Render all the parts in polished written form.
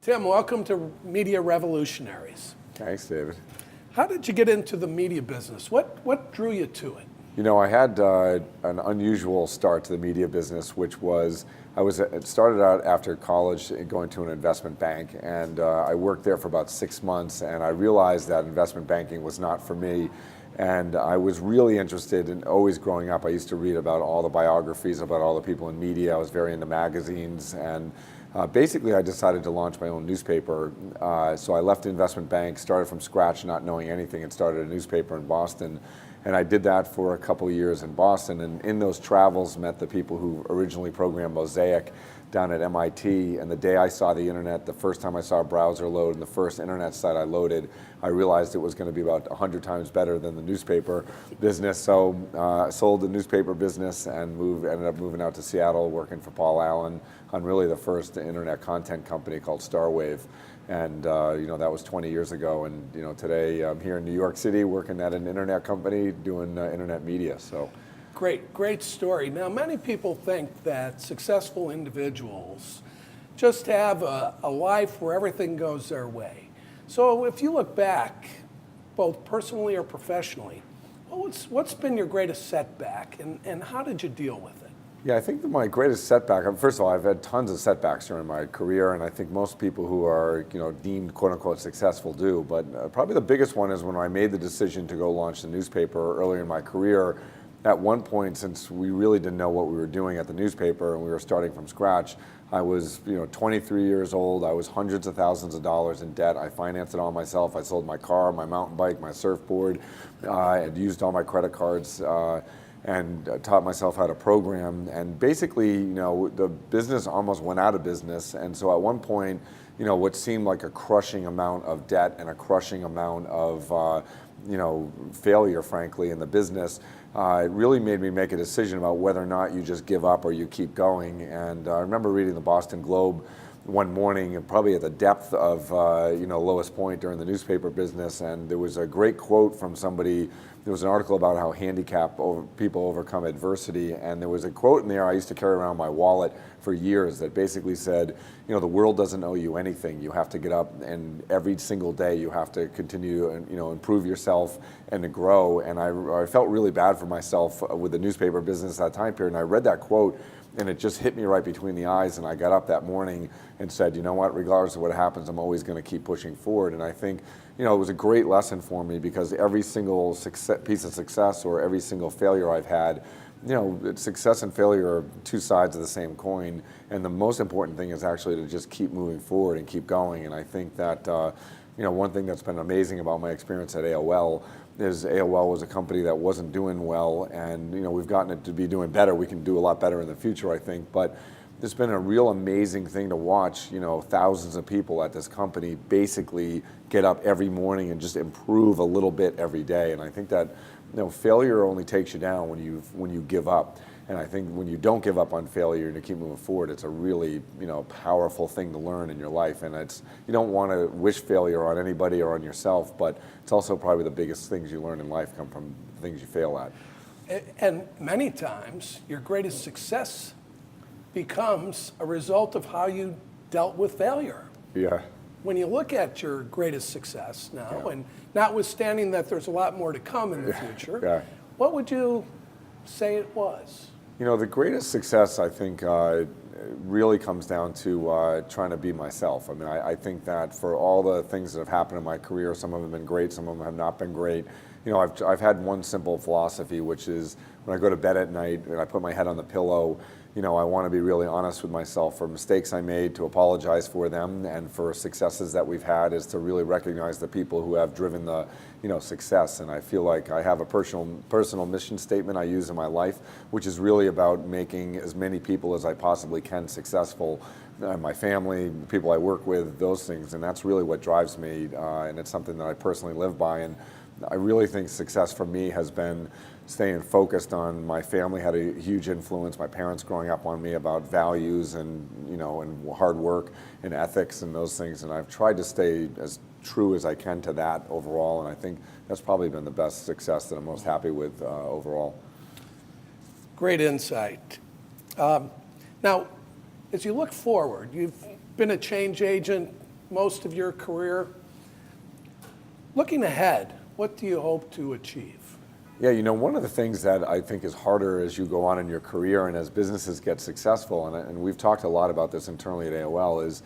Tim, welcome to Media Revolutionaries. Thanks, David. How did you get into the media business? What drew you to it? You know, I had an unusual start to the media business, which was it started out after college going to an investment bank, and I worked there for about 6 months, and I realized that investment banking was not for me. And I was really interested in, always growing up, I used to read about all the biographies about all the people in media. I was very into magazines, and basically I decided to launch my own newspaper. So I left the investment bank, started from scratch, not knowing anything, and started a newspaper in Boston. And I did that for a couple of years in Boston, and in those travels met the people who originally programmed Mosaic down at MIT. And the day I saw the internet, the first time I saw a browser load, and the first internet site I loaded, I realized it was going to be about 100 times better than the newspaper business. So I sold the newspaper business and ended up moving out to Seattle, working for Paul Allen on really the first internet content company called Starwave. And that was 20 years ago, and today I'm here in New York City working at an internet company doing internet media. So, great story. Now, many people think that successful individuals just have a life where everything goes their way. So, if you look back, both personally or professionally, what's been your greatest setback, and how did you deal with it? Yeah, I think that my greatest setback, first of all, I've had tons of setbacks during my career, and I think most people who are deemed quote-unquote successful do, but probably the biggest one is when I made the decision to go launch the newspaper earlier in my career. At one point, since we really didn't know what we were doing at the newspaper and we were starting from scratch, I was 23 years old, I was hundreds of thousands of dollars in debt, I financed it all myself, I sold my car, my mountain bike, my surfboard, I had used all my credit cards, and taught myself how to program. And basically, the business almost went out of business. And so at one point, what seemed like a crushing amount of debt and a crushing amount of, failure, frankly, in the business, it really made me make a decision about whether or not you just give up or you keep going. And I remember reading the Boston Globe one morning, and probably at the depth of lowest point during the newspaper business, and there was a great quote from somebody. There was an article about how handicapped people overcome adversity, and there was a quote in there I used to carry around in my wallet for years that basically said, the world doesn't owe you anything. You have to get up, and every single day you have to continue and improve yourself and to grow. And I felt really bad for myself with the newspaper business at that time period, and I read that quote, and it just hit me right between the eyes, and I got up that morning and said, you know what, regardless of what happens, I'm always going to keep pushing forward. And I think, it was a great lesson for me, because every single piece of success or every single failure I've had, success and failure are two sides of the same coin, and the most important thing is actually to just keep moving forward and keep going. And I think that, one thing that's been amazing about my experience at AOL is AOL was a company that wasn't doing well, and we've gotten it to be doing better. We can do a lot better in the future, I think, but it's been a real amazing thing to watch, thousands of people at this company basically get up every morning and just improve a little bit every day. And I think that, failure only takes you down when you give up. And I think when you don't give up on failure and you keep moving forward, it's a really, powerful thing to learn in your life. And you don't want to wish failure on anybody or on yourself, but it's also probably the biggest things you learn in life come from things you fail at. And many times, your greatest success becomes a result of how you dealt with failure. Yeah. When you look at your greatest success now, and notwithstanding that there's a lot more to come in the future, what would you say it was? The greatest success, I think, really comes down to trying to be myself. I mean, I think that for all the things that have happened in my career, some of them have been great, some of them have not been great. I've had one simple philosophy, which is when I go to bed at night and I put my head on the pillow, I want to be really honest with myself for mistakes I made, to apologize for them, and for successes that we've had is to really recognize the people who have driven the, success. And I feel like I have a personal mission statement I use in my life, which is really about making as many people as I possibly can successful, my family, the people I work with, those things, and that's really what drives me, and it's something that I personally live by. And I really think success for me has been staying focused on my family. Had a huge influence, my parents growing up on me about values and and hard work and ethics and those things, and I've tried to stay as true as I can to that overall, and I think that's probably been the best success that I'm most happy with overall. Great insight. Now, as you look forward, you've been a change agent most of your career. Looking ahead, what do you hope to achieve? Yeah, one of the things that I think is harder as you go on in your career and as businesses get successful, and we've talked a lot about this internally at AOL, is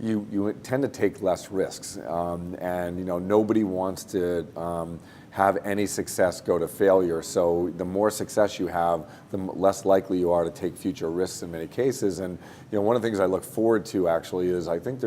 you tend to take less risks. And nobody wants to have any success go to failure. So the more success you have, the less likely you are to take future risks in many cases. And one of the things I look forward to actually is I think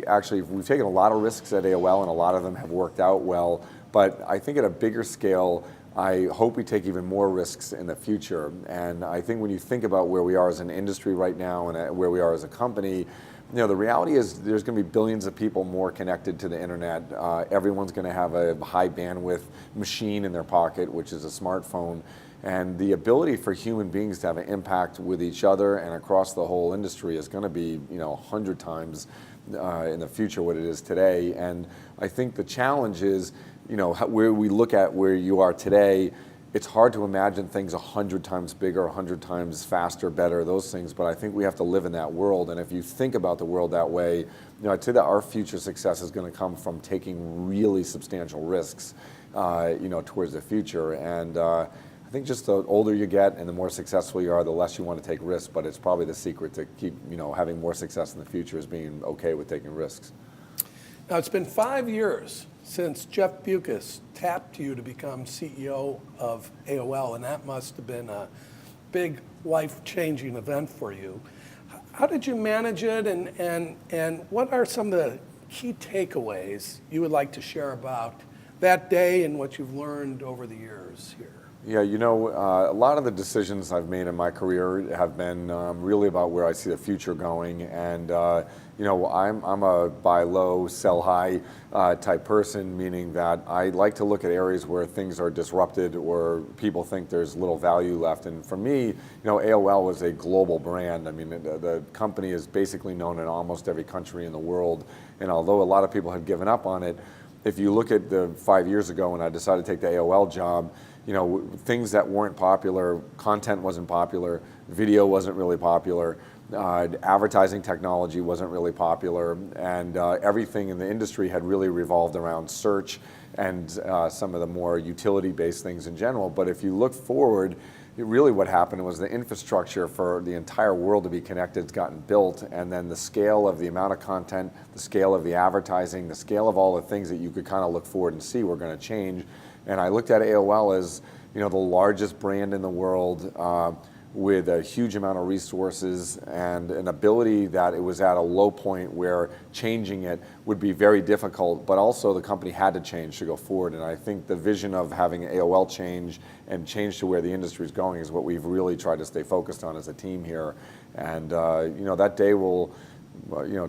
actually we've taken a lot of risks at AOL and a lot of them have worked out well, but I think at a bigger scale, I hope we take even more risks in the future. And I think when you think about where we are as an industry right now and where we are as a company, the reality is there's going to be billions of people more connected to the internet. Everyone's going to have a high bandwidth machine in their pocket, which is a smartphone. And the ability for human beings to have an impact with each other and across the whole industry is going to be 100 times in the future what it is today. And I think the challenge is, where we look at where you are today, it's hard to imagine things 100 times bigger, 100 times faster, better, those things, but I think we have to live in that world. And if you think about the world that way, I'd say that our future success is going to come from taking really substantial risks, towards the future. And I think just the older you get and the more successful you are, the less you want to take risks, but it's probably the secret to keep, having more success in the future is being okay with taking risks. Now, it's been 5 years since Jeff Bewkes tapped you to become CEO of AOL, and that must have been a big life-changing event for you. How did you manage it, and what are some of the key takeaways you would like to share about that day and what you've learned over the years here? Yeah, a lot of the decisions I've made in my career have been really about where I see the future going. And, I'm a buy low, sell high type person, meaning that I like to look at areas where things are disrupted or people think there's little value left. And for me, AOL was a global brand. I mean, the company is basically known in almost every country in the world. And although a lot of people had given up on it, if you look at the 5 years ago when I decided to take the AOL job, things that weren't popular, content wasn't popular, video wasn't really popular, advertising technology wasn't really popular, and everything in the industry had really revolved around search and some of the more utility-based things in general. But if you look forward, really what happened was the infrastructure for the entire world to be connected has gotten built, and then the scale of the amount of content, the scale of the advertising, the scale of all the things that you could kind of look forward and see were going to change. And I looked at AOL as, the largest brand in the world with a huge amount of resources and an ability that it was at a low point where changing it would be very difficult, but also the company had to change to go forward. And I think the vision of having AOL change and change to where the industry is going is what we've really tried to stay focused on as a team here. And, that day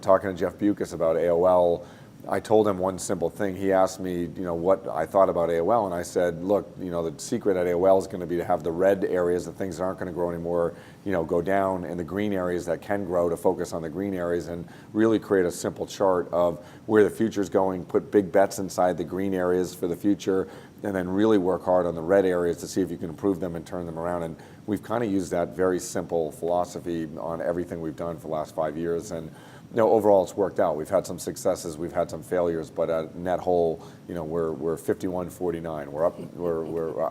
talking to Jeff Bewkes about AOL, I told him one simple thing. He asked me, what I thought about AOL, and I said, look, the secret at AOL is going to be to have the red areas, the things that aren't going to grow anymore, go down, and the green areas that can grow to focus on the green areas and really create a simple chart of where the future is going, put big bets inside the green areas for the future, and then really work hard on the red areas to see if you can improve them and turn them around. And we've kind of used that very simple philosophy on everything we've done for the last 5 years. And overall, it's worked out. We've had some successes, we've had some failures, but at net whole, we're 51-49. We're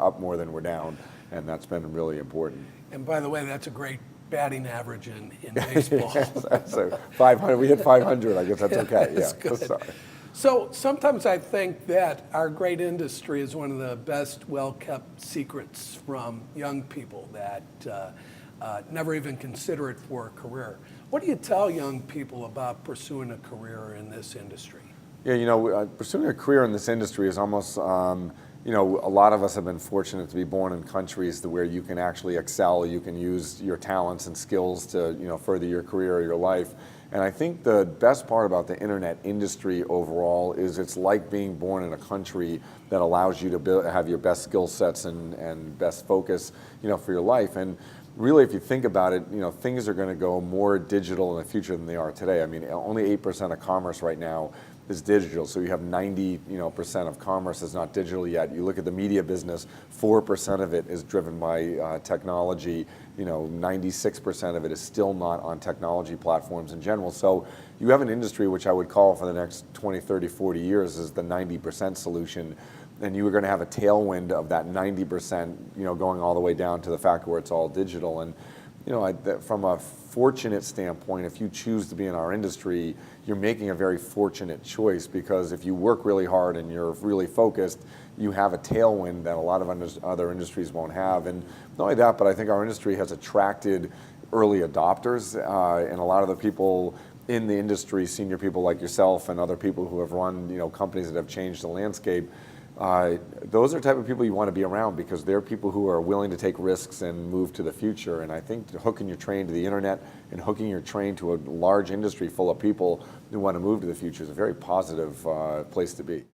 up more than we're down, and that's been really important. And by the way, that's a great batting average in baseball. So 500. We hit 500. I guess that's okay. That's good. Sorry. So sometimes I think that our great industry is one of the best well-kept secrets from young people that never even consider it for a career. What do you tell young people about pursuing a career in this industry? Yeah, pursuing a career in this industry is almost, a lot of us have been fortunate to be born in countries where you can actually excel, you can use your talents and skills to, further your career or your life. And I think the best part about the internet industry overall is it's like being born in a country that allows you to have your best skill sets and best focus, for your life. And really, if you think about it, things are going to go more digital in the future than they are today. I mean, only 8% of commerce right now is digital. So you have 90% of commerce is not digital yet. You look at the media business, 4% of it is driven by technology. 96% of it is still not on technology platforms in general. So you have an industry which I would call for the next 20, 30, 40 years is the 90% solution. And you are going to have a tailwind of that 90%, going all the way down to the fact where it's all digital. And from a fortunate standpoint, if you choose to be in our industry, you're making a very fortunate choice, because if you work really hard and you're really focused, you have a tailwind that a lot of other industries won't have. And not only that, but I think our industry has attracted early adopters, and a lot of the people in the industry, senior people like yourself and other people who have run companies that have changed the landscape. Those are the type of people you want to be around, because they're people who are willing to take risks and move to the future. And I think hooking your train to the internet and hooking your train to a large industry full of people who want to move to the future is a very positive place to be.